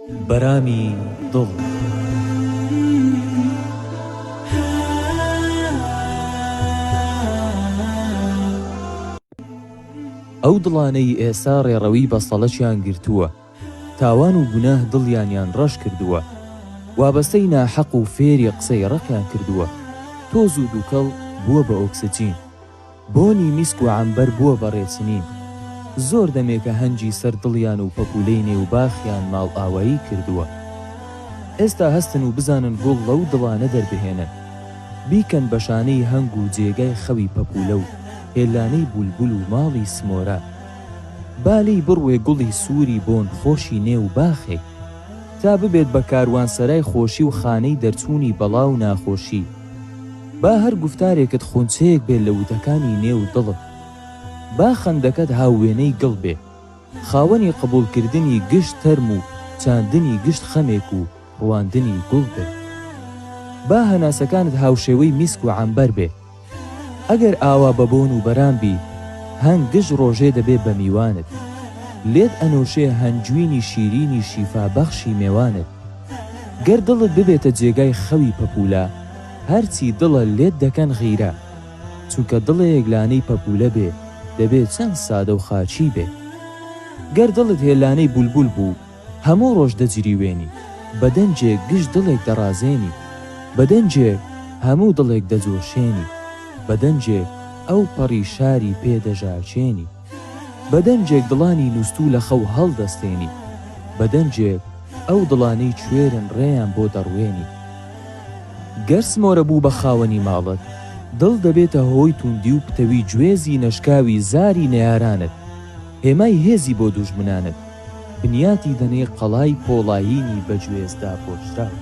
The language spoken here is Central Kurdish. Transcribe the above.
بەرامی دڵ. ئەو دڵانەی ئێستا ڕێڕەوی بە سەڵەچیان گرتووە، تاوان و گوناه دڵیانیان ڕەش کردووە، وابەستەی ناحەق و فێری قسەی ڕقیان کردووە، تۆز و دووکەڵ بووە بە ئۆکسجین، بۆنی میسک و عەمبەر بووە بە ڕێچنین. زۆر دەمێکە هەنجی سەر دڵیان و پەپولەی نێوباخیان ماڵ ئاوایی کردووە. ئێستا هەستن و بزانن گوڵ لەو دڵانە دەربهێنن، بیکەن بەشانەی هەنگ و جێگای خەوی پەپولە و هێلانەی بولبول و ماڵی سمۆرە. بالی بڕوێ گوڵی سووری بۆن خۆشی نێوباخێک، تا ببێت بە کاروانسەرای خۆشی و خانەی دەرچوونی بەڵاو ناخۆشی. با هەر گفتارێکت خونچەیەک بێت لە وتەکانی نێو دڵت. با خەندەکەت هاوێنەی گڵ بێ، خاوەنی قبوڵکردنی گشت تەرم و چاندنی گشت خەمێک و ڕواندنی گوڵ بێ. با هەناسەکانت هاوشێوەی میسک و عەمبەر بێ. ئەگەر ئاوا بەبۆن و بەرامبی، هەنگ گشت ڕۆژێ دەبێ بە میوانت، لێت ئەنۆشێ هەنجوینی شیرینی شیفابەخشی میوانت. گەر دڵت ببێتە جێگای خەوی پەپولە، هەرچی دڵە لێت دەکەن غیرە، چونکە دڵێک لانەی پەپولە بێ دەبێت چەند سادە و خاچی بێ. گەر دڵت هێلانەی بولبول بوو، هەموو ڕۆژ دەجریوێنی، بەدەنجێک گشت دڵێک دەڕازێنی، بەدەنجێک هەموو دڵێک دەجۆشێنی، بەدەنجێک ئەو پەڕی شاری پێدەژاچێنی، بەدەنجێک دڵانی نووستوو لە خەو هەڵدەستێنی، بەدەنجێک ئەو دڵانەی کوێرن ڕێیان بۆ دەڕوێنی. گەر سمۆرە بوو بە خاوەنی ماڵت، دڵ دەبێتە هۆی توندی و پتەوی گوێزی نەشکاوی زاری نەیارانت، هێمای هێزی بۆ دوژمنانت، بنیاتی دەنێ قەڵای پۆڵایینی بە گوێزدا پۆشراو.